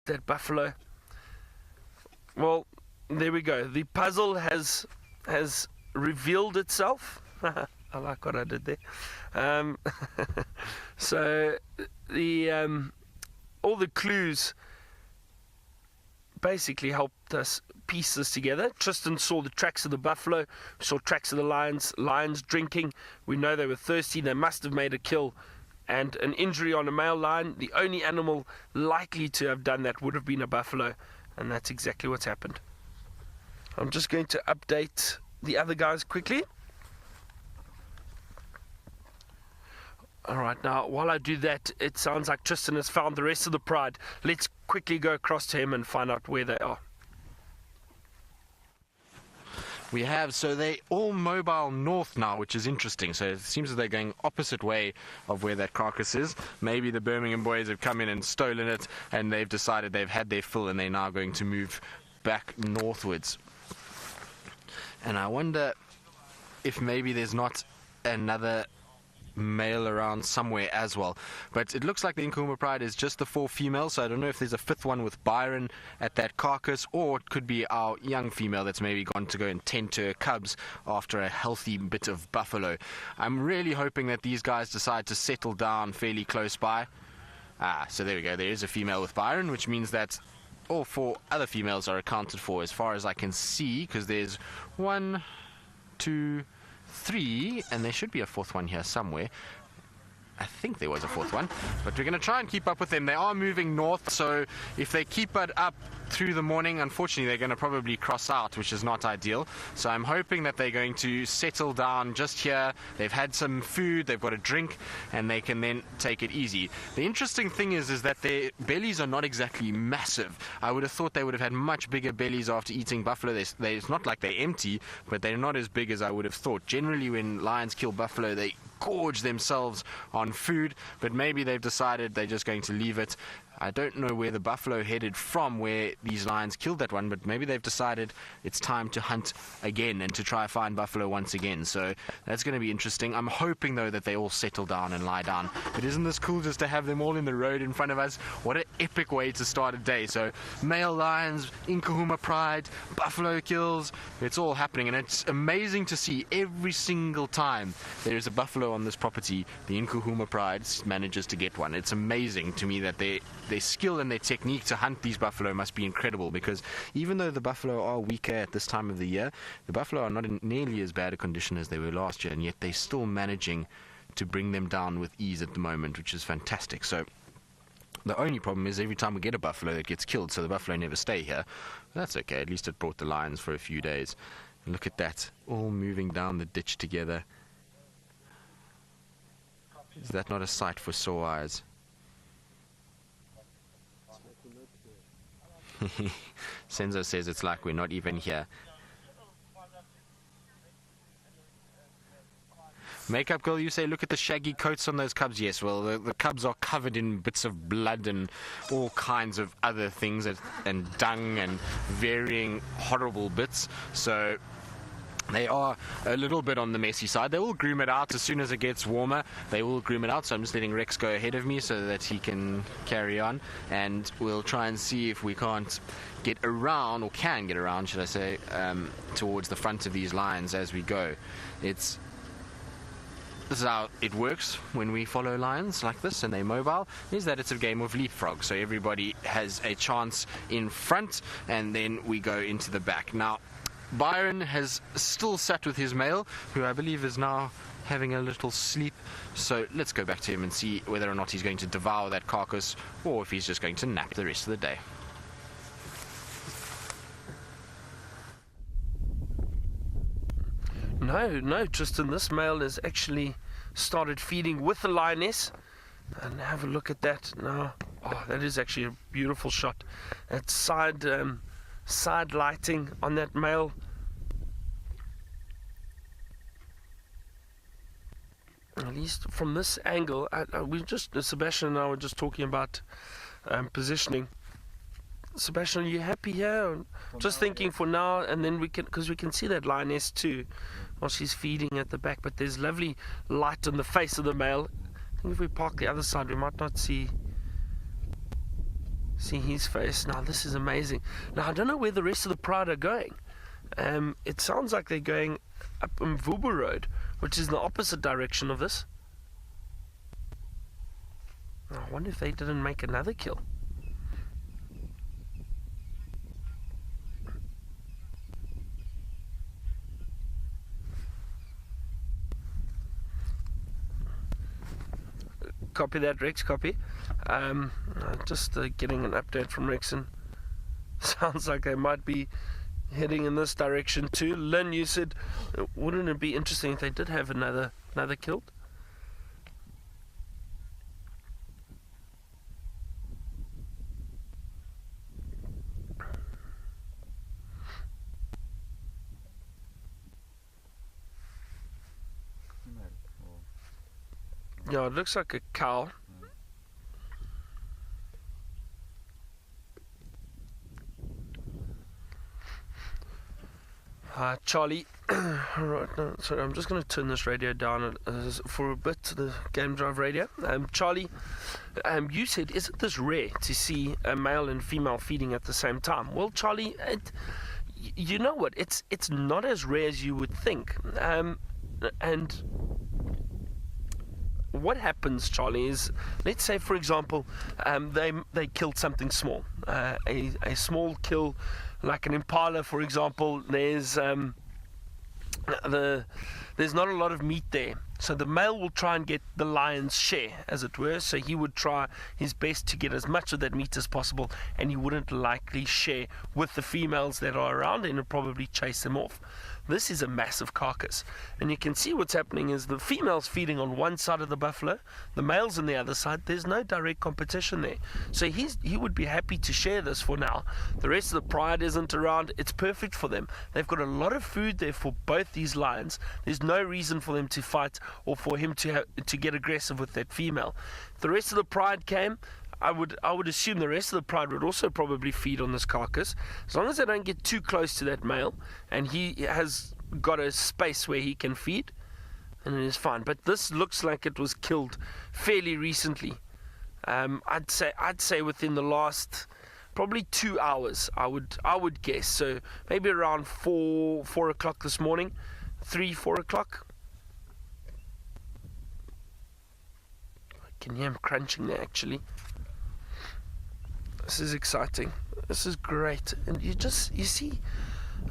that buffalo. Well, there we go. The puzzle has revealed itself. I like what I did there. So the all the clues basically helped us piece this together. Tristan saw the tracks of the buffalo, saw tracks of the lions drinking. We know they were thirsty. They must have made a kill and an injury on a male lion. The only animal likely to have done that would have been a buffalo, and that's exactly what's happened. I'm just going to update the other guys quickly. Alright, now while I do that, it sounds like Tristan has found the rest of the pride. Let's quickly go across to him and find out where they are. We have, so they all mobile north now, which is interesting. So it seems that they're going opposite way of where that carcass is. Maybe the Birmingham boys have come in and stolen it, and they've decided they've had their fill, and they're now going to move back northwards. And I wonder if maybe there's not another male around somewhere as well, but it looks like the Nkuhuma pride is just the 4 females, so I don't know if there's a 5th one with Byron at that carcass, or it could be our young female that's maybe gone to go and tend to her cubs after a healthy bit of buffalo. I'm really hoping that these guys decide to settle down fairly close by. So there we go, there is a female with Byron, which means that all 4 other females are accounted for as far as I can see, because there's 1, 2, 3, and there should be a 4th one here somewhere. I think there was a 4th one, but we're going to try and keep up with them. They are moving north, so if they keep it up through the morning, unfortunately they're going to probably cross out, which is not ideal. So I'm hoping that they're going to settle down just here. They've had some food, they've got a drink, and they can then take it easy. The interesting thing is that their bellies are not exactly massive. I would have thought they would have had much bigger bellies after eating buffalo. It's not like they're empty, but they're not as big as I would have thought. Generally when lions kill buffalo, they gorge themselves on food, but maybe they've decided they're just going to leave it. I don't know where the buffalo headed from, where these lions killed that one, but maybe they've decided it's time to hunt again and to try find buffalo once again. So that's going to be interesting. I'm hoping though that they all settle down and lie down. But isn't this cool just to have them all in the road in front of us? What an epic way to start a day. So male lions, Nkuhuma pride, buffalo kills, it's all happening, and it's amazing to see every single time there's a buffalo on this property, the Nkuhuma pride manages to get one. It's amazing to me that their skill and their technique to hunt these buffalo must be incredible, because even though the buffalo are weaker at this time of the year, the buffalo are not in nearly as bad a condition as they were last year, and yet they're still managing to bring them down with ease at the moment, which is fantastic. So the only problem is every time we get a buffalo it gets killed, so the buffalo never stay here. That's okay, at least it brought the lions for a few days. And look at that, all moving down the ditch together. Is that not a sight for sore eyes? Senzo says it's like we're not even here. Makeup girl, you say look at the shaggy coats on those cubs. Yes, well the cubs are covered in bits of blood and all kinds of other things, and dung and varying horrible bits, so they are a little bit on the messy side. They will groom it out as soon as it gets warmer. They will groom it out, so I'm just letting Rex go ahead of me so that he can carry on, and we'll try and see if we can't get around, or can get around should I say, towards the front of these lions as we go. This is how it works when we follow lions like this and they're mobile, is that it's a game of leapfrog. So everybody has a chance in front and then we go into the back. Now Byron has still sat with his male, who I believe is now having a little sleep, so let's go back to him and see whether or not he's going to devour that carcass or if he's just going to nap the rest of the day. No, Tristan, this male has actually started feeding with the lioness, and have a look at that now. Oh, that is actually a beautiful shot. That side lighting on that male. At least from this angle, Sebastian and I were just talking about positioning. Sebastian, are you happy here? Just thinking for now, and then we can see that lioness too, while she's feeding at the back. But there's lovely light on the face of the male. I think if we park the other side, we might not see See his face. Now this is amazing. Now I don't know where the rest of the pride are going. It sounds like they're going up Mvubu Road, which is in the opposite direction of this. I wonder if they didn't make another kill. Copy that, Rex, copy. Just getting an update from Rexon. Sounds like they might be heading in this direction too. Lynn, you said, wouldn't it be interesting if they did have another killed? Yeah, it looks like a cow. Charlie, right now, sorry, I'm just going to turn this radio down for a bit, the Game Drive radio. Charlie, you said, isn't this rare to see a male and female feeding at the same time? Well, Charlie, you know what? It's not as rare as you would think. And what happens, Charlie, is, let's say, for example, they killed something small, a small kill, like an impala, for example. There's not a lot of meat there, so the male will try and get the lion's share, as it were. So he would try his best to get as much of that meat as possible, and he wouldn't likely share with the females that are around, and would probably chase them off. This is a massive carcass, and you can see what's happening is the female's feeding on one side of the buffalo, the male's on the other side. There's no direct competition there, so he would be happy to share this for now. The rest of the pride isn't around. It's perfect for them. They've got a lot of food there for both these lions. There's no reason for them to fight or for him to get aggressive with that female. If the rest of the pride came, I would assume the rest of the pride would also probably feed on this carcass, as long as they don't get too close to that male and he has got a space where he can feed, and it is fine. But this looks like it was killed fairly recently. I'd say within the last probably 2 hours. I would guess. So maybe around 4 o'clock this morning, 4 o'clock. I can hear him crunching there actually. This is exciting. This is great. And you see,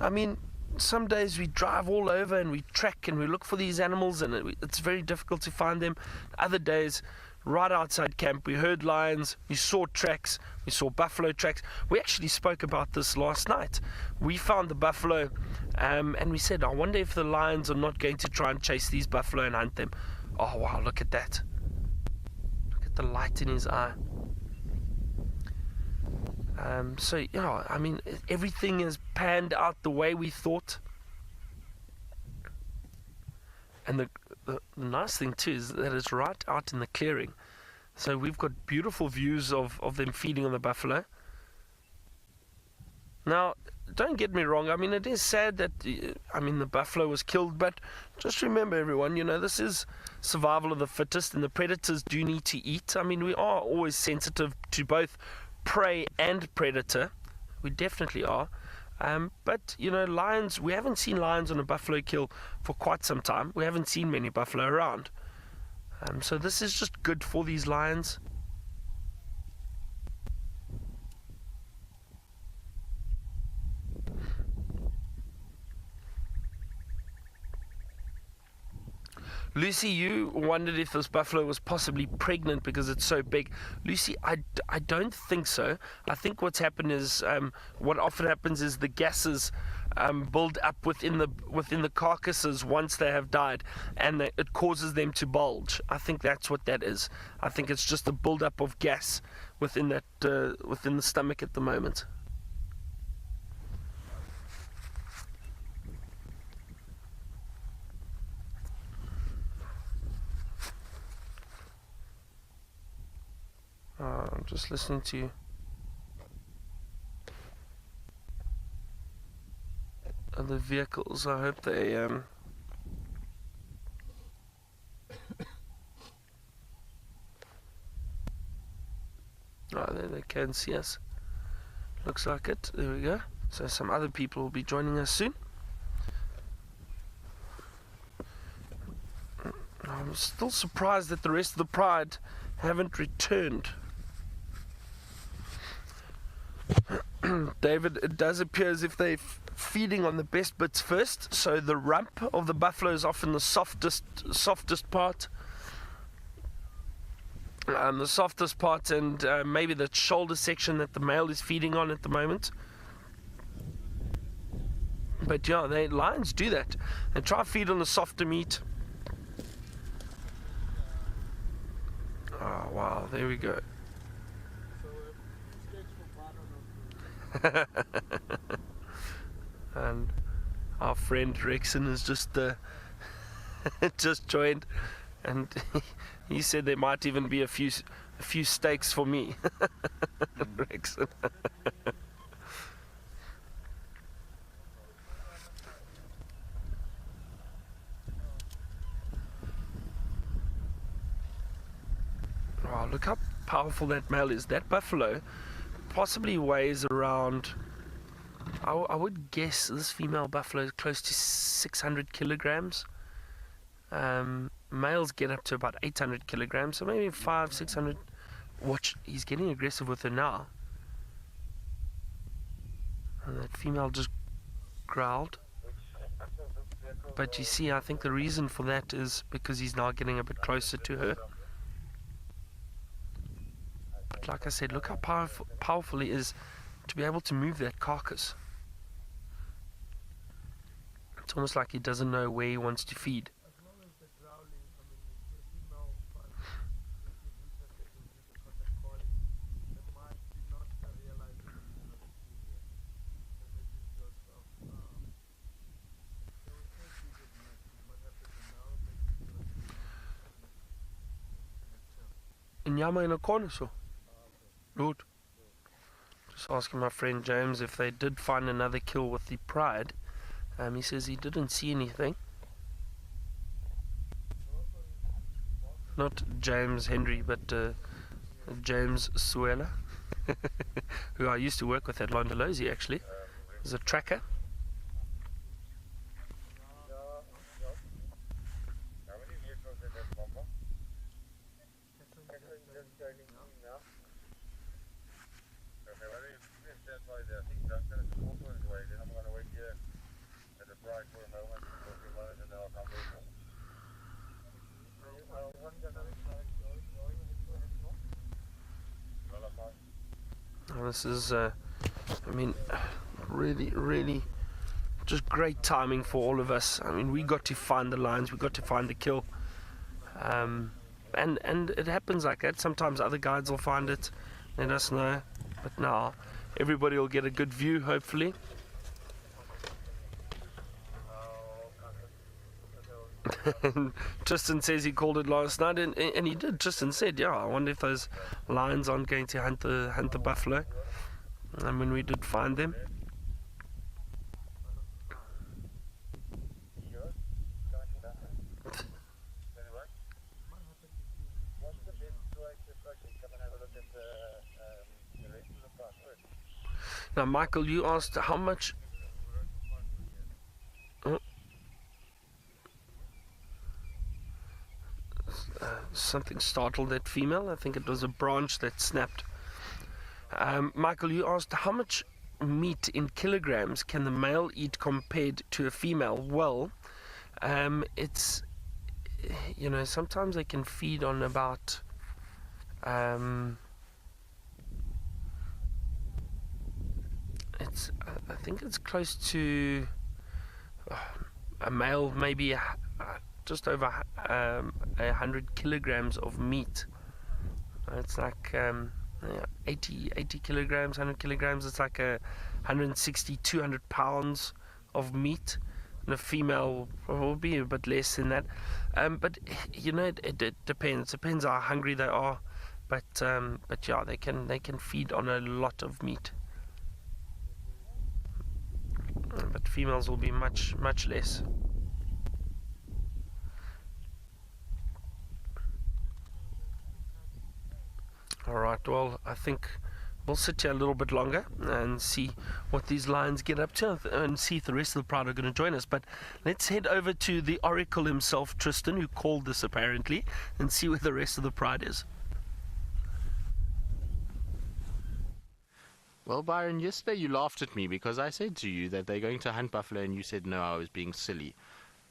I mean, some days we drive all over and we track and we look for these animals, and it's very difficult to find them. Other days, right outside camp, we heard lions, we saw tracks, we saw buffalo tracks. We actually spoke about this last night. We found the buffalo, and we said, I wonder if the lions are not going to try and chase these buffalo and hunt them. Oh wow, look at that. Look at the light in his eye. So yeah, I mean, everything has panned out the way we thought. And the nice thing too is that it's right out in the clearing, so we've got beautiful views of them feeding on the buffalo. Now, don't get me wrong, I mean, it is sad that the buffalo was killed, but just remember, everyone, this is survival of the fittest, and the predators do need to eat. I mean, we are always sensitive to both prey and predator. We definitely are. But lions, we haven't seen lions on a buffalo kill for quite some time. We haven't seen many buffalo around. So this is just good for these lions. Lucy, you wondered if this buffalo was possibly pregnant because it's so big. Lucy, I don't think so. I think what's happened is, what often happens is the gases build up within the carcasses once they have died, and it causes them to bulge. I think that's what that is. I think it's just a build up of gas within the stomach at the moment. I'm just listening to other vehicles. I hope they oh, they can see us. Looks like it. There we go. So some other people will be joining us soon. I'm still surprised that the rest of the pride haven't returned. David, it does appear as if they're feeding on the best bits first. So the rump of the buffalo is often the softest part. The softest part, and maybe the shoulder section that the male is feeding on at the moment. But yeah, lions do that. They try to feed on the softer meat. Oh wow, there we go. And our friend Rexon is just just joined, and he said there might even be a few steaks for me. Rexon. Wow, look how powerful that male is. That buffalo possibly weighs around, I would guess this female buffalo is close to 600 kilograms. Males get up to about 800 kilograms, so maybe 500-600. Watch, he's getting aggressive with her now. And that female just growled. But you see, I think the reason for that is because he's now getting a bit closer to her. But like I said, look how powerful he is to be able to move that carcass. It's almost like he doesn't know where he wants to feed. Inyama in a corner, so. Good. Just asking my friend James if they did find another kill with the pride. He says he didn't see anything. Not James Henry, but James Suela, who I used to work with at Londolozi actually. He's a tracker. This is, I mean, really just great timing for all of us. I mean, we got to find the lions, we got to find the kill. And it happens like that. Sometimes other guides will find it, let us know. But now, everybody will get a good view, hopefully. Tristan says he called it last night, and he did. Tristan said, yeah, I wonder if those lions aren't going to hunt the buffalo. And when we did find them, now Michael, you asked how much. Something startled that female. I think it was a branch that snapped. Michael, you asked how much meat in kilograms can the male eat compared to a female. Well, it's, you know, sometimes they can feed on about it's, I think it's close to a male maybe just over 100 kilograms of meat. It's like 80 kilograms, 100 kilograms. It's like 160, 200 pounds of meat. And a female will be a bit less than that. But you know, it depends. Depends how hungry they are. But yeah, they can feed on a lot of meat. But females will be much less. Alright, well, I think We'll sit here a little bit longer and see what these lions get up to and see if the rest of the pride are going to join us. But let's head over to the oracle himself, Tristan, who called this apparently, and see where the rest of the pride is. Well, Byron, yesterday you laughed at me because I said to you that they're going to hunt buffalo and you said no, I was being silly.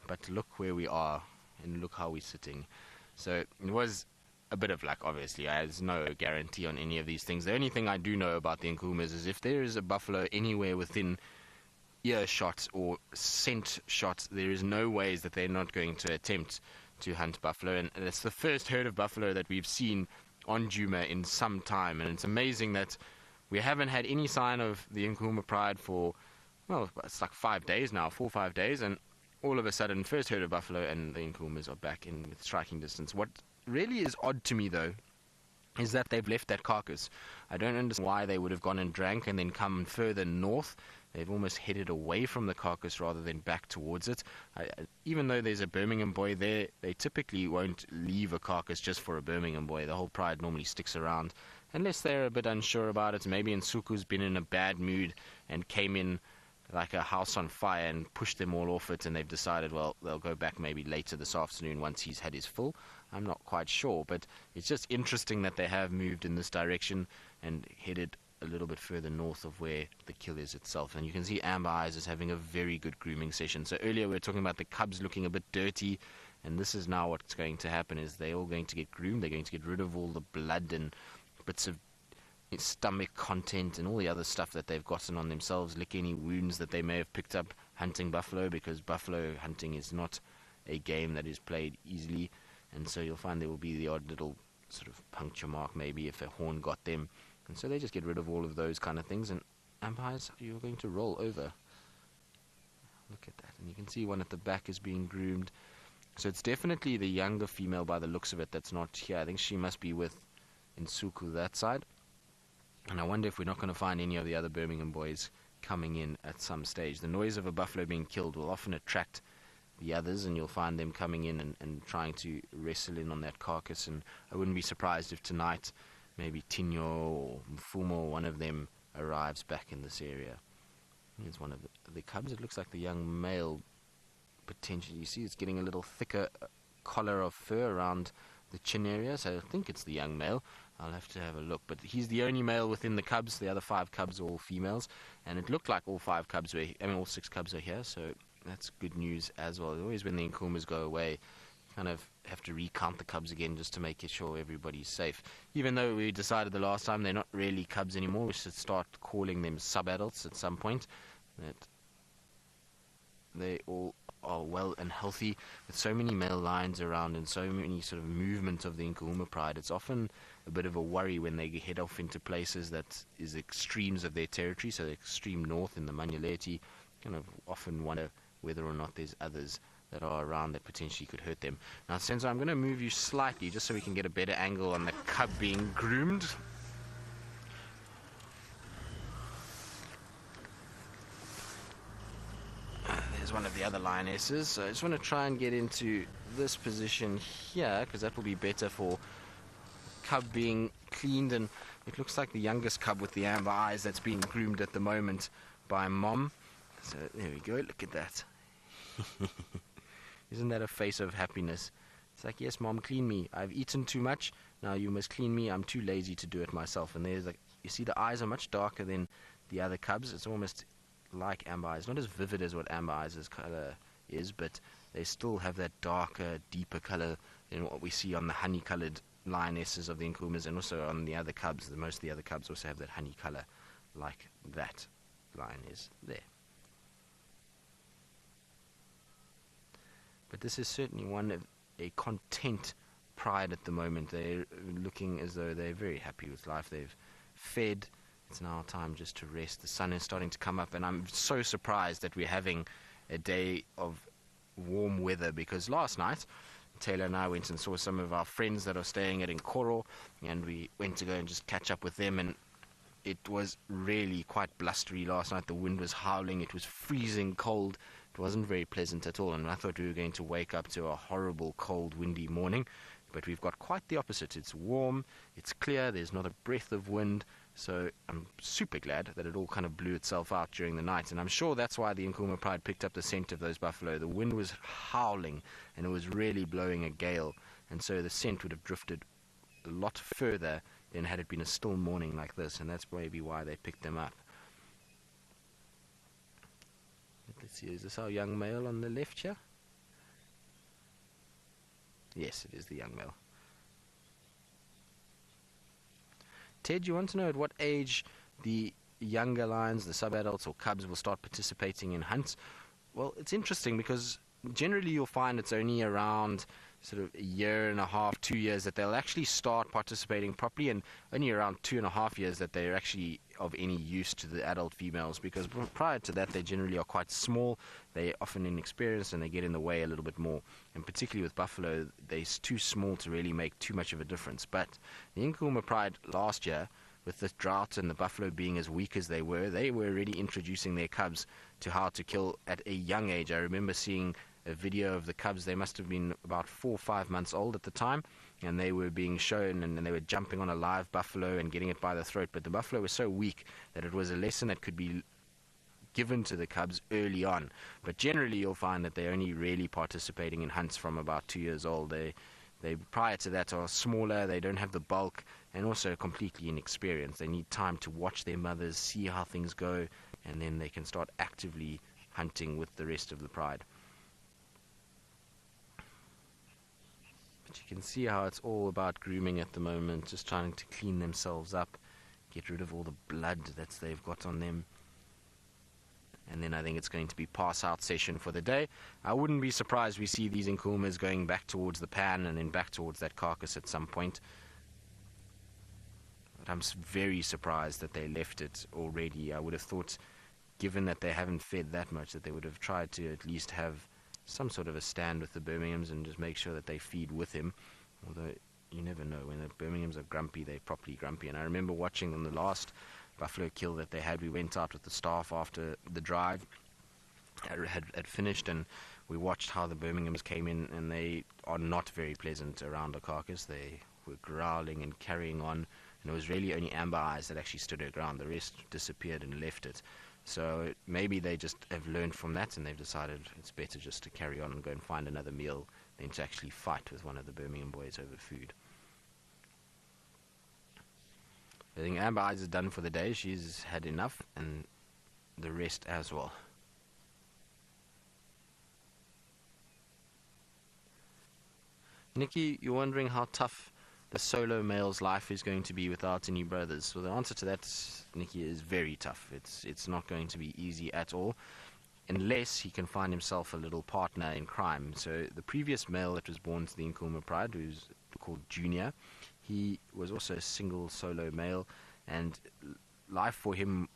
But look where we are and look how we're sitting. So it was a bit of luck, obviously. There's no guarantee on any of these things. The only thing I do know about the Nkuhumas is if there is a buffalo anywhere within earshot or scent shot, there is no ways that they're not going to attempt to hunt buffalo. And it's the first herd of buffalo that we've seen on Djuma in some time. And it's amazing that we haven't had any sign of the Nkuhuma pride for, well, it's like 5 days now, 4 or 5 days, and all of a sudden, first herd of buffalo and the Nkuhumas are back in with striking distance. What really is odd to me, though, is that they've left that carcass. I don't understand why they would have gone and drank and then come further north. They've almost headed away from the carcass rather than back towards it. Even though there's a Birmingham boy there, they typically won't leave a carcass just for a Birmingham boy. The whole pride normally sticks around, unless they're a bit unsure about it. Maybe Nsuku's been in a bad mood and came in like a house on fire and pushed them all off it, and they've decided, well, they'll go back maybe later this afternoon once he's had his full. I'm not quite sure, but it's just interesting that they have moved in this direction and headed a little bit further north of where the kill is itself. And you can see Amber Eyes is having a very good grooming session. So earlier we were talking about the cubs looking a bit dirty, and this is now what's going to happen is they're all going to get groomed. They're going to get rid of all the blood and bits of stomach content and all the other stuff that they've gotten on themselves, lick any wounds that they may have picked up hunting buffalo, because buffalo hunting is not a game that is played easily. And so you'll find there will be the odd little sort of puncture mark maybe if a horn got them. And so they just get rid of all of those kind of things. And umpires, you're going to roll over. Look at that. And you can see one at the back is being groomed. So it's definitely the younger female by the looks of it that's not here. I think she must be with Nsuku that side. And I wonder if we're not going to find any of the other Birmingham boys coming in at some stage. The noise of a buffalo being killed will often attract the others, and you'll find them coming in and trying to wrestle in on that carcass. And I wouldn't be surprised if tonight maybe Tinyo or Mfumo or one of them arrives back in this area. Here's one of the cubs. It looks like the young male potentially. You see it's getting a little thicker collar of fur around the chin area, so I think it's the young male. I'll have to have a look, but he's the only male within the cubs. The other 5 cubs are all females, and it looked like all 6 cubs are here, so that's good news as well. Always when the Nkuhumas go away, you kind of have to recount the cubs again just to make sure everybody's safe. Even though we decided the last time they're not really cubs anymore, we should start calling them sub-adults at some point, that they all are well and healthy. With so many male lions around and so many sort of movement of the Nkuhuma pride, it's often a bit of a worry when they head off into places that is extremes of their territory. So the extreme north in the Manyaleti, kind of often wonder whether or not there's others that are around that potentially could hurt them. Now, Senzo, I'm going to move you slightly just so we can get a better angle on the cub being groomed. There's one of the other lionesses, so I just want to try and get into this position here, because that will be better for cub being cleaned. And it looks like the youngest cub with the amber eyes that's being groomed at the moment by mom. So there we go, look at that. Isn't that a face of happiness? It's like, yes mom, clean me, I've eaten too much, now you must clean me, I'm too lazy to do it myself. And there's like, you see the eyes are much darker than the other cubs. It's almost like amber eyes, not as vivid as what amber eyes' color is, but they still have that darker, deeper color than what we see on the honey-colored lionesses of the Nkuhumas, and also on the other cubs. Most of the other cubs also have that honey color like that lion is there. But this is certainly one of a content pride at the moment. They're looking as though they're very happy with life. They've fed. It's now time just to rest. The sun is starting to come up, and I'm so surprised that we're having a day of warm weather, because last night Taylor and I went and saw some of our friends that are staying at Nkoro, and we went to go and just catch up with them, and it was really quite blustery last night. The wind was howling, it was freezing cold, it wasn't very pleasant at all, and I thought we were going to wake up to a horrible cold windy morning, but we've got quite the opposite. It's warm, it's clear, there's not a breath of wind, So I'm super glad that it all kind of blew itself out during the night, and I'm sure that's why the Nkuhuma Pride picked up the scent of those buffalo. The wind was howling and it was really blowing a gale, and so the scent would have drifted a lot further than had it been a still morning like this, and that's maybe why they picked them up. Let's see, is this our young male on the left here? Yes, it is the young male. Ted, you want to know at what age the younger lions, the sub-adults or cubs, will start participating in hunts? Well, it's interesting because generally you'll find it's only around sort of a year and a half, 2 years that they'll actually start participating properly, and only around 2.5 years that they're actually of any use to the adult females, because prior to that they generally are quite small, they're often inexperienced, and they get in the way a little bit more. And particularly with buffalo, they're too small to really make too much of a difference. But the Nkuhuma Pride last year, with the drought and the buffalo being as weak as they were already introducing their cubs to how to kill at a young age. I remember seeing a video of the cubs. They must have been about 4 or 5 months old at the time, and they were being shown, and they were jumping on a live buffalo and getting it by the throat. But the buffalo was so weak that it was a lesson that could be given to the cubs early on. But generally you'll find that they're only really participating in hunts from about 2 years old. They prior to that are smaller, they don't have the bulk, and also completely inexperienced. They need time to watch their mothers, see how things go, and then they can start actively hunting with the rest of the pride. But you can see how it's all about grooming at the moment, just trying to clean themselves up, get rid of all the blood that they've got on them. And then I think it's going to be pass-out session for the day. I wouldn't be surprised we see these Nkuhumas going back towards the pan and then back towards that carcass at some point. But I'm very surprised that they left it already. I would have thought, given that they haven't fed that much, that they would have tried to at least have some sort of a stand with the Birminghams and just make sure that they feed with him. Although you never know, when the Birminghams are grumpy, they're properly grumpy. And I remember watching them the last buffalo kill that they had. We went out with the staff after the drive had finished, and we watched how the Birminghams came in, and they are not very pleasant around a carcass. They were growling and carrying on, and it was really only Amber Eyes that actually stood her ground. The rest disappeared and left it. So maybe they just have learned from that, and they've decided it's better just to carry on and go and find another meal than to actually fight with one of the Birmingham boys over food. I think Amber Eyes is done for the day. She's had enough, and the rest as well. Nikki, you're wondering how tough the solo male's life is going to be without any brothers. So the answer to that, Nikki, is very tough. It's not going to be easy at all, unless he can find himself a little partner in crime. So the previous male that was born to the Nkuhuma Pride, who's called Junior, he was also a single solo male, and life for him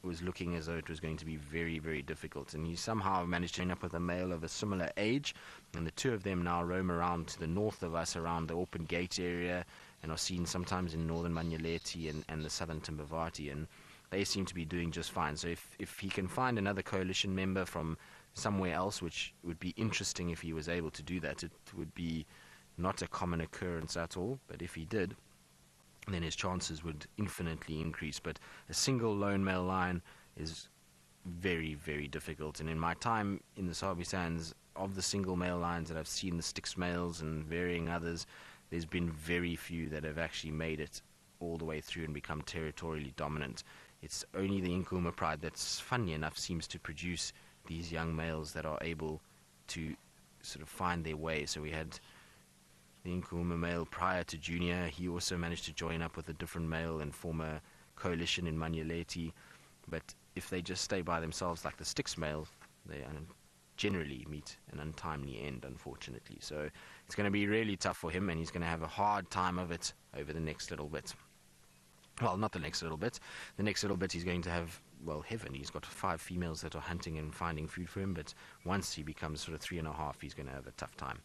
was looking as though it was going to be very, very difficult. And he somehow managed to end up with a male of a similar age, and the two of them now roam around to the north of us, around the Open Gate area, and are seen sometimes in northern Manyeleti and the southern Timbavati, and they seem to be doing just fine. So if he can find another coalition member from somewhere else, which would be interesting if he was able to do that, it would be not a common occurrence at all, but if he did, then his chances would infinitely increase. But a single lone male lion is very, very difficult. And in my time in the Sabi Sands, of the single male lions that I've seen, the Styx males and varying others, there's been very few that have actually made it all the way through and become territorially dominant. It's only the Nkuhuma Pride that's, funny enough, seems to produce these young males that are able to sort of find their way. So we had the Nkuhuma male prior to Junior. He also managed to join up with a different male and form a coalition in Manyeleti. But if they just stay by themselves like the Styx male, they generally meet an untimely end, unfortunately. So it's going to be really tough for him, and he's going to have a hard time of it over the next little bit. Well, not the next little bit. The next little bit he's going to have, well, heaven. He's got 5 females that are hunting and finding food for him, but once he becomes sort of 3.5, he's going to have a tough time.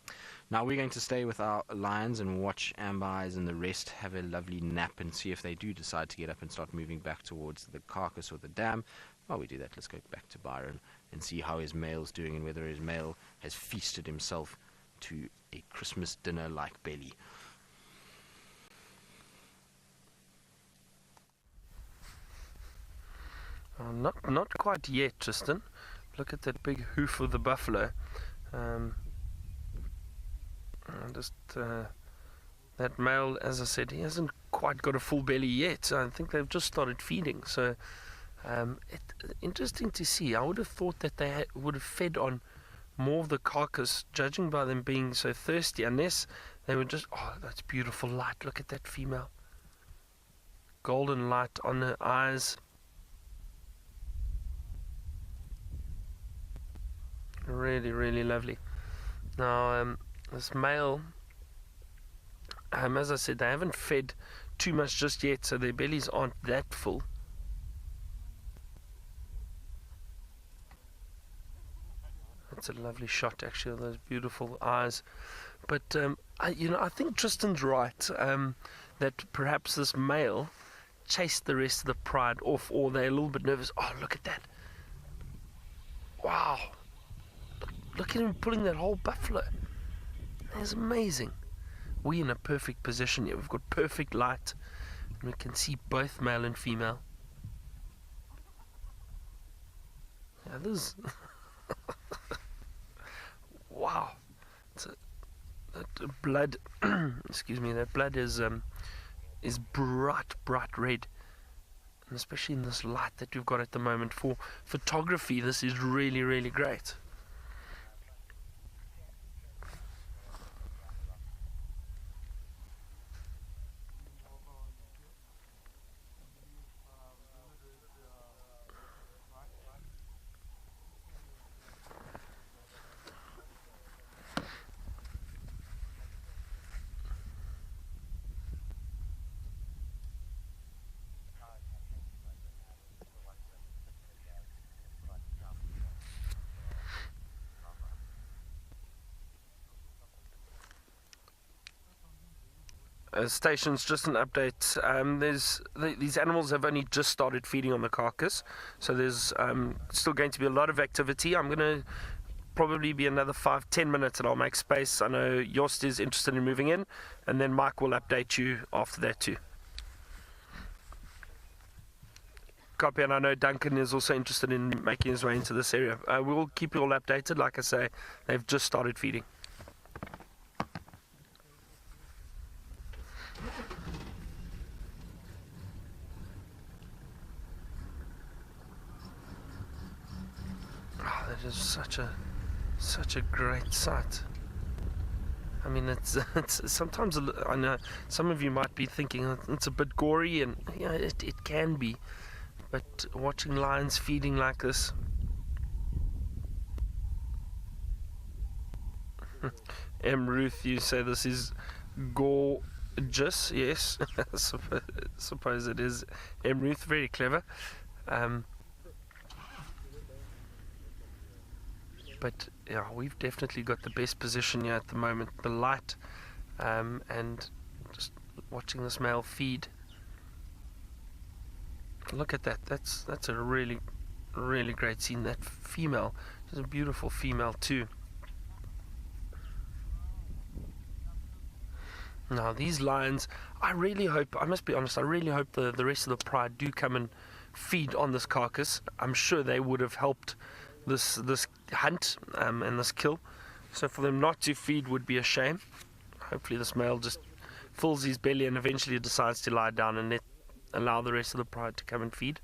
Now we're going to stay with our lions and watch Amber Eyes and the rest have a lovely nap and see if they do decide to get up and start moving back towards the carcass or the dam. While we do that, let's go back to Byron and see how his male's doing and whether his male has feasted himself to a Christmas dinner-like belly. Oh, not quite yet, Tristan. Look at that big hoof of the buffalo. That male, as I said, he hasn't quite got a full belly yet. I think they've just started feeding. So, interesting to see. I would have thought that they would have fed on more of the carcass, judging by them being so thirsty, unless they were just... Oh, that's beautiful light. Look at that female. Golden light on her eyes. Really, really lovely. Now, this male, as I said, they haven't fed too much just yet, so their bellies aren't that full. That's a lovely shot, actually, of those beautiful eyes. But I think Tristan's right, that perhaps this male chased the rest of the pride off, or they're a little bit nervous. Oh, look at that! Wow! Look at him pulling that whole buffalo. That's amazing. We're in a perfect position here. We've got perfect light, and we can see both male and female. Yeah, this. Wow. That blood. Excuse me. That blood is bright red, and especially in this light that we've got at the moment for photography, this is really, really great. Stations, just an update. These animals have only just started feeding on the carcass, so there's still going to be a lot of activity. I'm going to probably be another 5-10 minutes, and I'll make space. I know Jost is interested in moving in, and then Mike will update you after that too. Copy, and I know Duncan is also interested in making his way into this area. We will keep you all updated. Like I say, they've just started feeding. That is such a great sight. I mean, it's sometimes, I know some of you might be thinking it's a bit gory, and yeah, it can be. But watching lions feeding like this, Ruth, you say this is gorgeous. Yes, suppose it is. Ruth, very clever. But yeah, we've definitely got the best position here at the moment. The light, and just watching this male feed. Look at that. That's a really, really great scene. That female is a beautiful female too. Now these lions, I really hope, I must be honest, I really hope the rest of the pride do come and feed on this carcass. I'm sure they would have helped this hunt and this kill. So for them not to feed would be a shame. Hopefully this male just fills his belly and eventually decides to lie down and allow the rest of the pride to come and feed.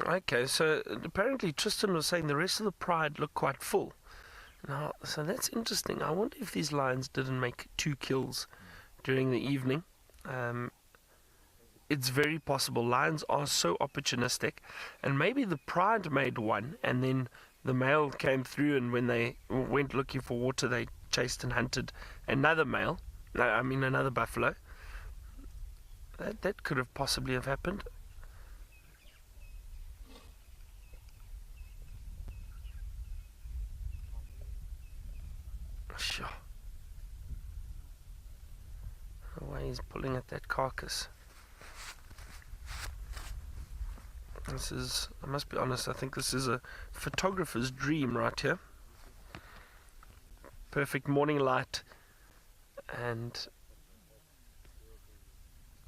Okay, so apparently Tristan was saying the rest of the pride look quite full. Now, so that's interesting. I wonder if these lions didn't make 2 kills during the evening. It's very possible. Lions are so opportunistic, and maybe the pride made 1, and then the male came through, and when they went looking for water, they chased and hunted another male. Another buffalo. That could have possibly have happened. Sure. The way he's pulling at that carcass. This is, I must be honest, I think this is a photographer's dream right here. Perfect morning light, and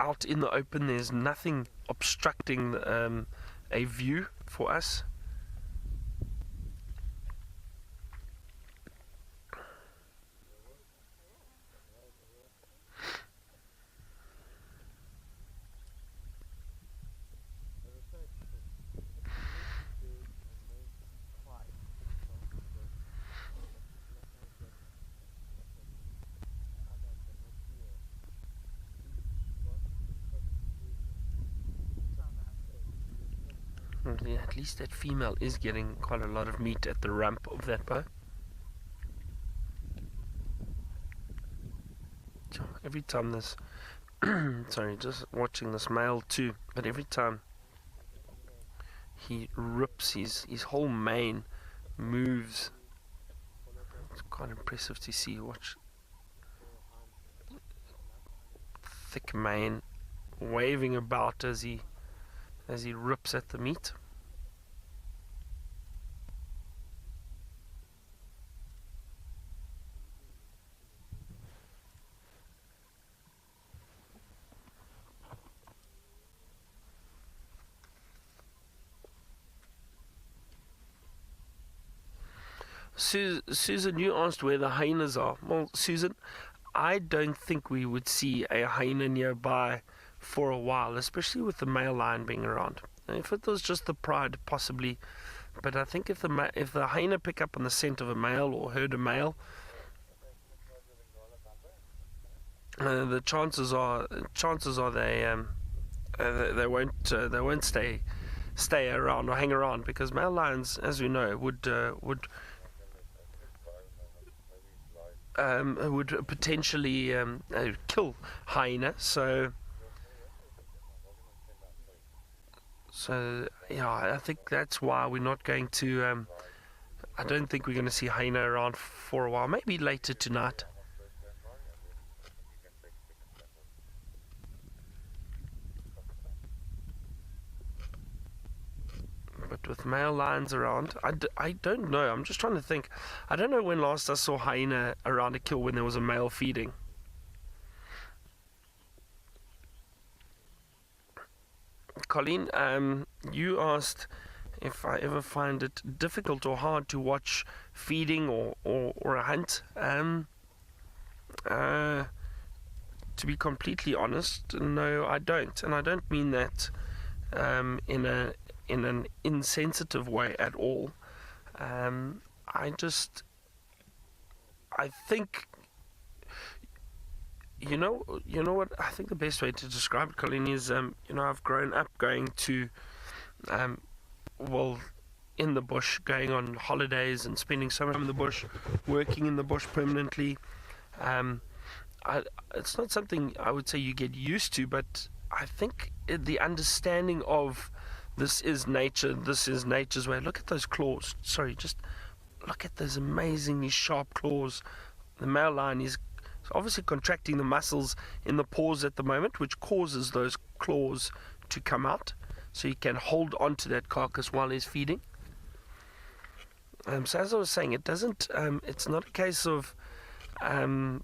out in the open there's nothing obstructing a view for us. Yeah, at least that female is getting quite a lot of meat at the rump of that bow. So every time this, sorry, just watching this male too, but every time he rips, his whole mane moves. It's quite impressive to see. Watch, thick mane waving about as he rips at the meat. Susan, you asked where the hyenas are. Well, Susan, I don't think we would see a hyena nearby for a while, especially with the male lion being around. If it was just the pride, possibly, but I think if the hyena pick up on the scent of a male or heard a male, the chances are they won't stay around or hang around, because male lions, as we know, would potentially kill hyena. So yeah, I think that's why we're not going to. I don't think we're going to see hyena around for a while. Maybe later tonight. But with male lions around, I don't know. I'm just trying to think. I don't know when last I saw hyena around a kill when there was a male feeding. Colleen, you asked if I ever find it difficult or hard to watch feeding or a hunt. To be completely honest, no, I don't. And I don't mean that in an insensitive way at all. I think, you know what, I think the best way to describe it, Colleen, is I've grown up going to in the bush, going on holidays and spending so much time in the bush, working in the bush permanently. It's not something I would say you get used to, but I think the understanding of this is nature, this is nature's way. Look at those claws. Sorry, just look at those amazingly sharp claws. The male lion is obviously contracting the muscles in the paws at the moment, which causes those claws to come out, so he can hold on to that carcass while he's feeding. So as I was saying, it's not a case of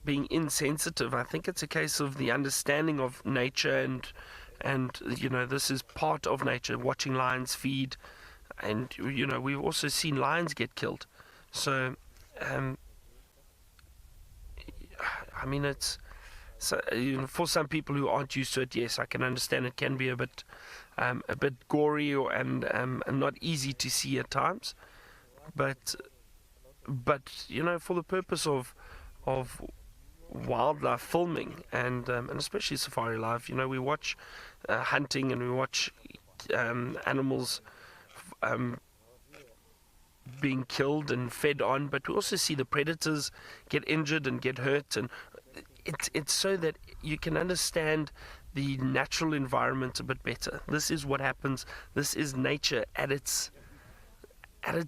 being insensitive. I think it's a case of the understanding of nature, and this is part of nature, watching lions feed, and we've also seen lions get killed. So I mean, it's for some people who aren't used to it, yes, I can understand it can be a bit gory and not easy to see at times, but for the purpose of wildlife filming and especially Safari Live, we watch hunting and we watch animals being killed and fed on, but we also see the predators get injured and get hurt, and it's so that you can understand the natural environment a bit better. This is what happens. This is nature at its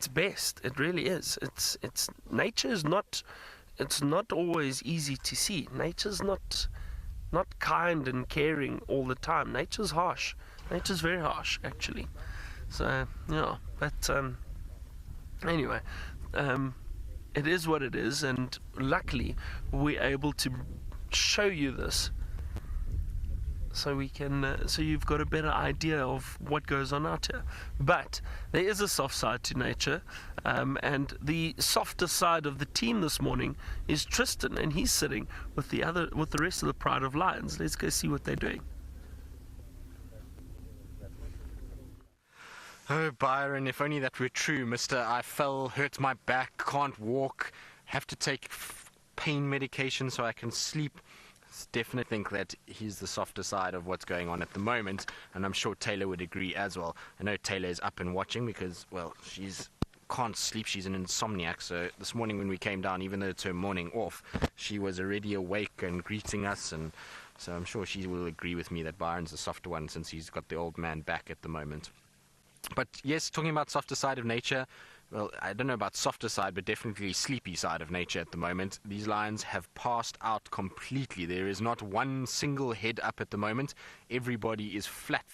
best. It really is. It's nature is not. It's not always easy to see. Nature's not kind and caring all the time. Nature's harsh. Nature's very harsh, actually. So yeah, but anyway, it is what it is, and luckily we're able to show you this, so we can, so you've got a better idea of what goes on out here. But there is a soft side to nature, and the softer side of the team this morning is Tristan, and he's sitting with the rest of the Pride of Lions. Let's go see what they're doing. Oh, Byron, if only that were true, mister. I fell, hurt my back, can't walk, have to take pain medication so I can sleep. Definitely think that he's the softer side of what's going on at the moment, and I'm sure Taylor would agree as well. I know Taylor is up and watching because, well, she's can't sleep, she's an insomniac, so this morning when we came down, even though it's her morning off, she was already awake and greeting us, and so I'm sure she will agree with me that Byron's the softer one since he's got the old man back at the moment. But yes, talking about softer side of nature, well, I don't know about softer side, but definitely sleepy side of nature at the moment. These lions have passed out completely. There is not one single head up at the moment. Everybody is flat,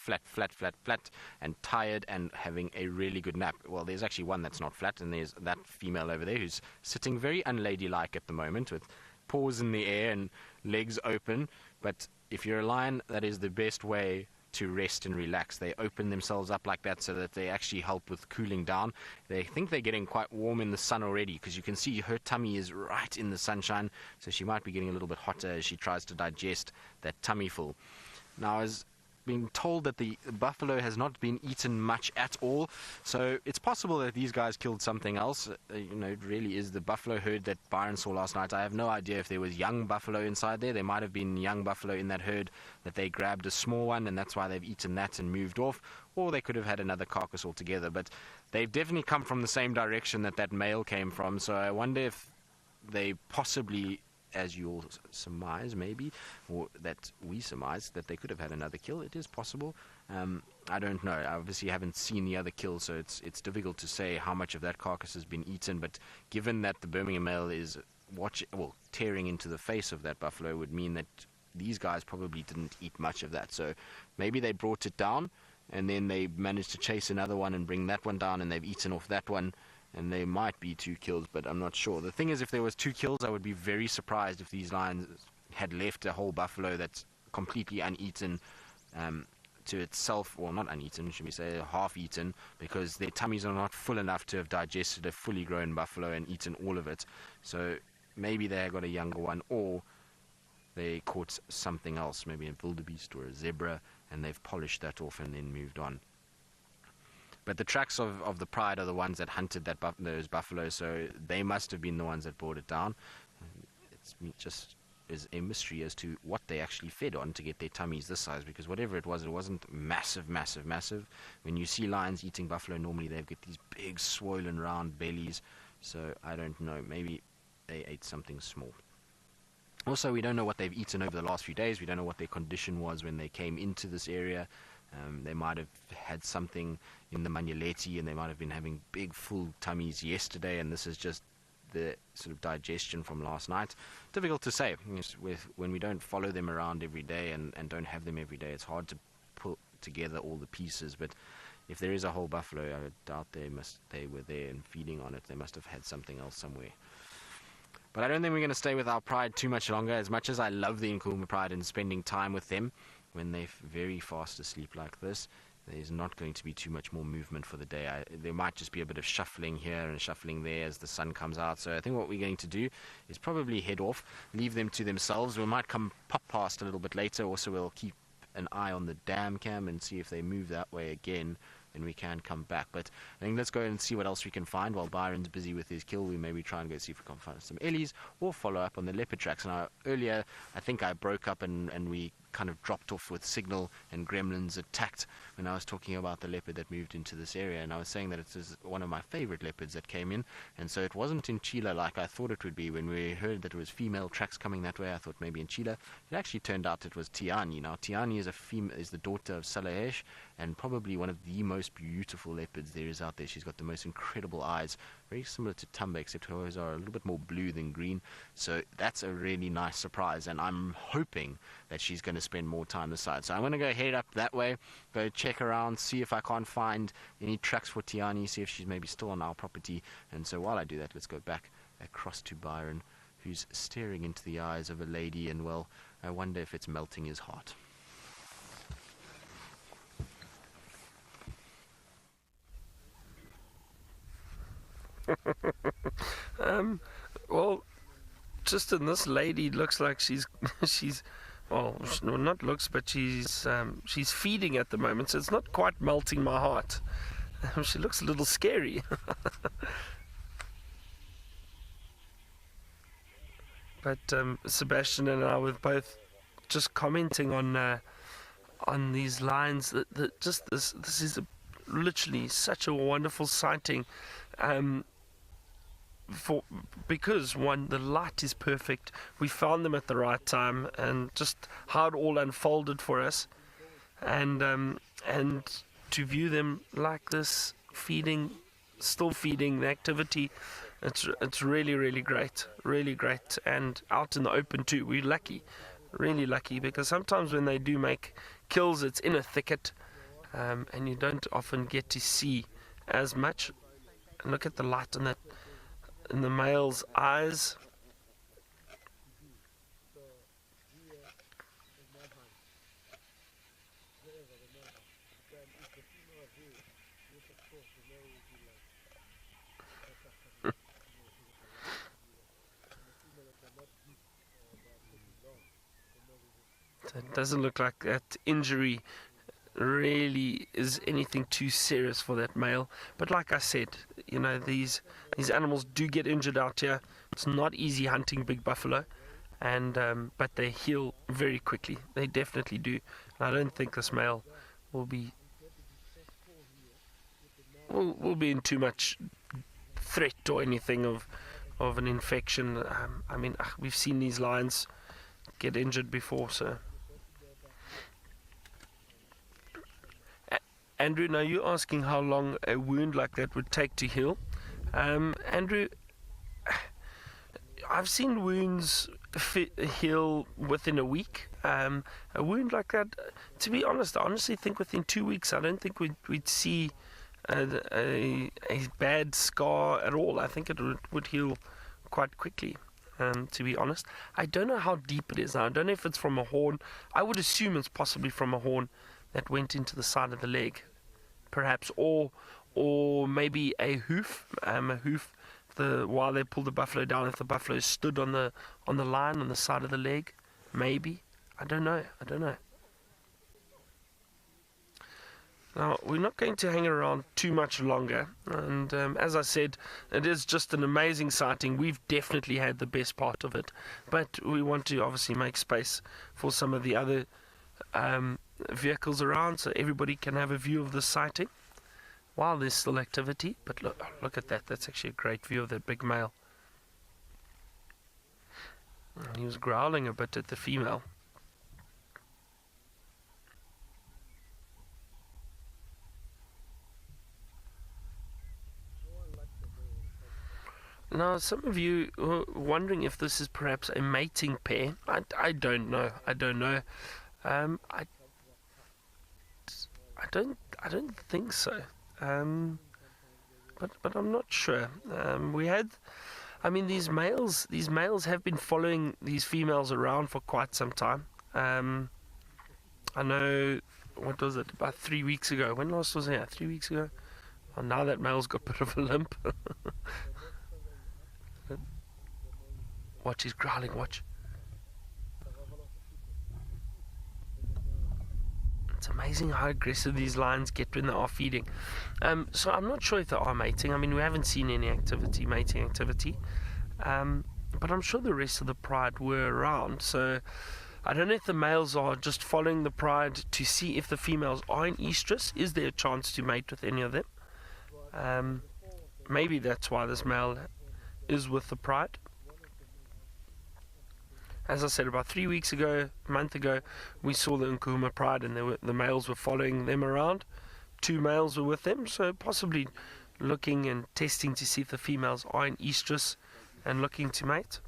and tired and having a really good nap. Well, there's actually one that's not flat, and there's that female over there who's sitting very unladylike at the moment with paws in the air and legs open. But if you're a lion, that is the best way to rest and relax. They open themselves up like that so that they actually help with cooling down. They think they're getting quite warm in the sun already, because you can see her tummy is right in the sunshine, so she might be getting a little bit hotter as she tries to digest that tummy full. Now, as being told that the buffalo has not been eaten much at all, so it's possible that these guys killed something else. It really is the buffalo herd that Byron saw last night. I have no idea if there was young buffalo inside there. There might have been young buffalo in that herd that they grabbed a small one, and that's why they've eaten that and moved off, or they could have had another carcass altogether. But they've definitely come from the same direction that male came from, so I wonder if they possibly, as you'll surmise maybe, or that we surmise, that they could have had another kill. It is possible. I don't know. I obviously haven't seen the other kill, so it's difficult to say how much of that carcass has been eaten, but given that the Birmingham male is tearing into the face of that buffalo, would mean that these guys probably didn't eat much of that. So maybe they brought it down, and then they managed to chase another one and bring that one down, and they've eaten off that one, and there might be 2 kills, but I'm not sure. The thing is, if there was 2 kills, I would be very surprised if these lions had left a whole buffalo that's completely uneaten to itself, or not uneaten, should we say, half-eaten, because their tummies are not full enough to have digested a fully grown buffalo and eaten all of it. So maybe they got a younger one, or they caught something else, maybe a wildebeest or a zebra, and they've polished that off and then moved on. But the tracks of the Pride are the ones that hunted those buffaloes, so they must have been the ones that brought it down. It's just is a mystery as to what they actually fed on to get their tummies this size, because whatever it wasn't massive. When you see lions eating buffalo, normally they get these big, swollen, round bellies, so I don't know. Maybe they ate something small. Also, we don't know what they've eaten over the last few days. We don't know what their condition was when they came into this area. They might have had something in the manuleti, and they might have been having big full tummies yesterday, and this is just the sort of digestion from last night. Difficult to say. When we don't follow them around every day and don't have them every day, it's hard to put together all the pieces. But if there is a whole buffalo, I doubt they were there and feeding on it. They must have had something else somewhere. But I don't think we're going to stay with our Pride too much longer. As much as I love the Nkuhuma Pride and spending time with them when they're very fast asleep like this, there's not going to be too much more movement for the day. There might just be a bit of shuffling here and shuffling there as the sun comes out. So I think what we're going to do is probably head off, leave them to themselves. We might pop past a little bit later. Also, we'll keep an eye on the dam cam and see if they move that way again, then we can come back. But I think let's go and see what else we can find while Byron's busy with his kill. We maybe try and go see if we can find some ellies or follow up on the leopard tracks. Now, earlier, I think I broke up and we kind of dropped off with signal, and gremlins attacked when I was talking about the leopard that moved into this area, and I was saying that it is one of my favorite leopards that came in, and so it wasn't in Chile like I thought it would be. When we heard that it was female tracks coming that way, I thought maybe in Chile. It actually turned out it was Tiani. Now, Tiani is the daughter of Salahesh, and probably one of the most beautiful leopards there is out there. She's got the most incredible eyes, very similar to Tumba, except hers are a little bit more blue than green. So that's a really nice surprise, and I'm hoping that she's going to to spend more time this side. So I'm going to go head up that way, go check around, see if I can't find any tracks for Tiani, see if she's maybe still on our property. And so while I do that, let's go back across to Byron, who's staring into the eyes of a lady, and well, I wonder if it's melting his heart. Well, Tristan, this lady looks like she's well, not looks, but she's feeding at the moment, so it's not quite melting my heart. She looks a little scary. But Sebastian and I were both just commenting on these lines that just this is literally such a wonderful sighting. Because one, the light is perfect. We found them at the right time, and just how it all unfolded for us, and to view them like this, still feeding the activity, it's really great, and out in the open too. We're lucky, really lucky, because sometimes when they do make kills, it's in a thicket, and you don't often get to see as much. And look at the light in the male's eyes. So it doesn't look like that injury really is anything too serious for that male, but like I said, you know, these animals do get injured out here. It's not easy hunting big buffalo, and but they heal very quickly. They definitely do. And I don't think this male will be in too much threat or anything of an infection. I mean, we've seen these lions get injured before, so. Andrew, now you're asking how long a wound like that would take to heal. Andrew, I've seen wounds heal within a week. A wound like that, to be honest, I honestly think within 2 weeks, I don't think we'd see a bad scar at all. I think it would heal quite quickly, to be honest. I don't know how deep it is. I don't know if it's from a horn. I would assume it's possibly from a horn that went into the side of the leg, perhaps, or maybe a hoof. While they pulled the buffalo down, if the buffalo stood on the line on the side of the leg, maybe. I don't know. Now, we're not going to hang around too much longer, and as I said, it is just an amazing sighting. We've definitely had the best part of it, but we want to obviously make space for some of the other vehicles around, so everybody can have a view of the sighting while there's still activity. But look at that. That's actually a great view of that big male. And he was growling a bit at the female. Now, some of you are wondering if this is perhaps a mating pair. I don't know. I don't think so. But I'm not sure. These males have been following these females around for quite some time. I know, what was it, about 3 weeks ago. When last was it? 3 weeks ago? Oh, now that male's got a bit of a limp. Watch, he's growling, watch. It's amazing how aggressive these lions get when they are feeding. So I'm not sure if they are mating. I mean, we haven't seen any mating activity. But I'm sure the rest of the pride were around. So I don't know if the males are just following the pride to see if the females are in estrus. Is there a chance to mate with any of them? Maybe that's why this male is with the pride. As I said, about 3 weeks ago, a month ago, we saw the Nkuhuma pride, and the males were following them around. 2 males were with them, so possibly looking and testing to see if the females are in estrus and looking to mate.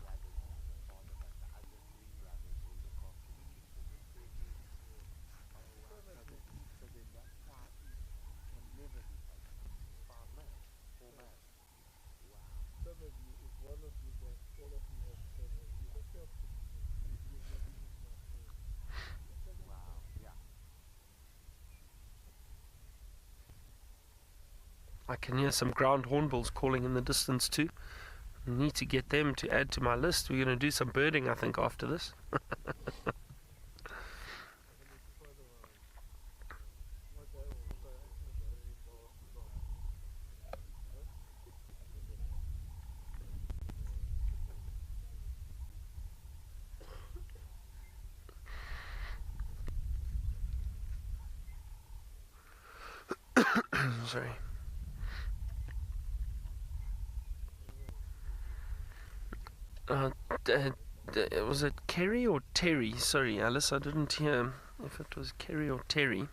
I can hear some ground hornbills calling in the distance too. I need to get them to add to my list. We're going to do some birding, I think, after this. Sorry. Was it Kerry or Terry? Sorry, Alice, I didn't hear if it was Kerry or Terry.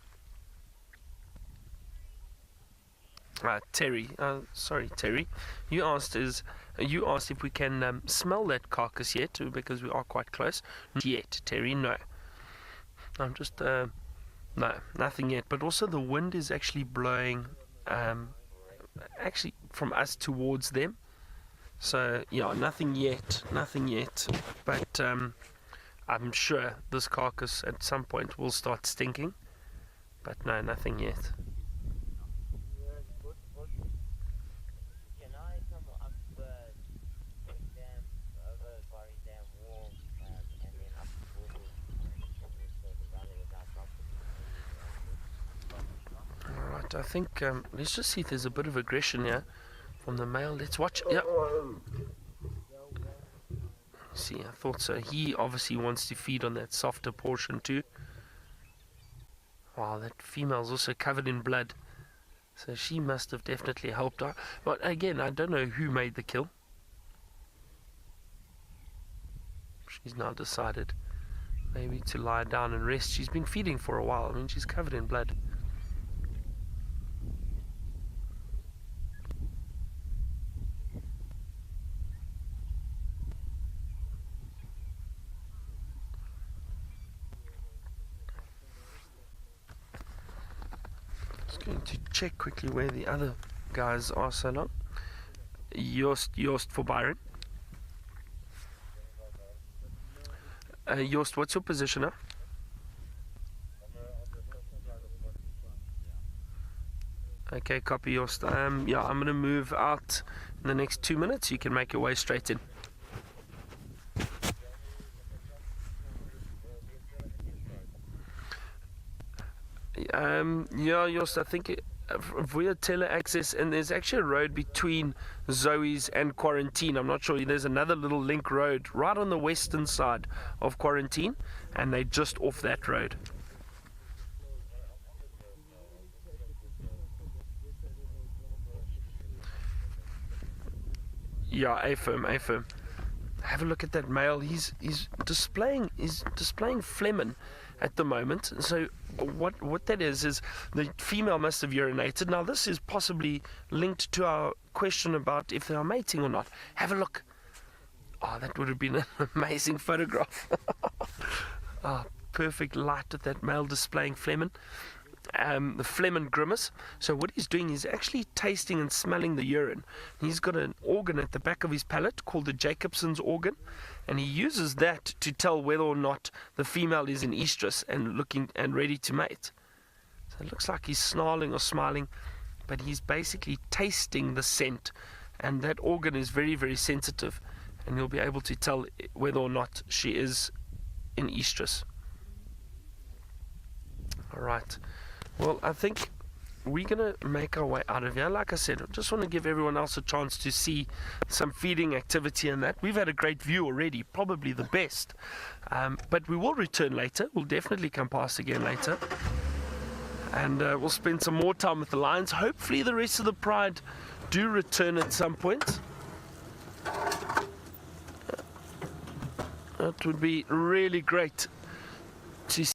Terry. Sorry, Terry. You asked if we can smell that carcass yet, because we are quite close. Not yet, Terry. No. I'm just no, nothing yet. But also the wind is actually blowing, actually from us towards them. So yeah, nothing yet. But I'm sure this carcass at some point will start stinking. But no, nothing yet. Alright, I think let's just see if there's a bit of aggression here from the male. Let's watch. Yeah. See, I thought so. He obviously wants to feed on that softer portion too. Wow, that female's also covered in blood. So she must have definitely helped her. But again, I don't know who made the kill. She's now decided maybe to lie down and rest. She's been feeding for a while. I mean, she's covered in blood. Going to check quickly where the other guys are so long. Joost for Byron. Joost, what's your position now? Okay, copy, Joost. Yeah, I'm going to move out in the next 2 minutes. You can make your way straight in. Yeah, Joost, I think via tele-access, and there's actually a road between Zoe's and Quarantine. I'm not sure. There's another little link road right on the western side of Quarantine, and they're just off that road. Yeah, A-firm. Have a look at that male. He's displaying phlegm at the moment. So what that is the female must have urinated. Now this is possibly linked to our question about if they are mating or not. Have a look. Oh, that would have been an amazing photograph. Oh, perfect light of that male displaying phlegm. The phlegm grimace. So what he's doing is actually tasting and smelling the urine. He's got an organ at the back of his palate called the Jacobson's organ, and he uses that to tell whether or not the female is in estrus and looking and ready to mate. So it looks like he's snarling or smiling, but he's basically tasting the scent, and that organ is very, very sensitive, and he'll be able to tell whether or not she is in estrus. All right. Well, I think we're going to make our way out of here. Like I said, I just want to give everyone else a chance to see some feeding activity and that. We've had a great view already, probably the best. But we will return later. We'll definitely come past again later. And we'll spend some more time with the lions. Hopefully the rest of the pride do return at some point. That would be really great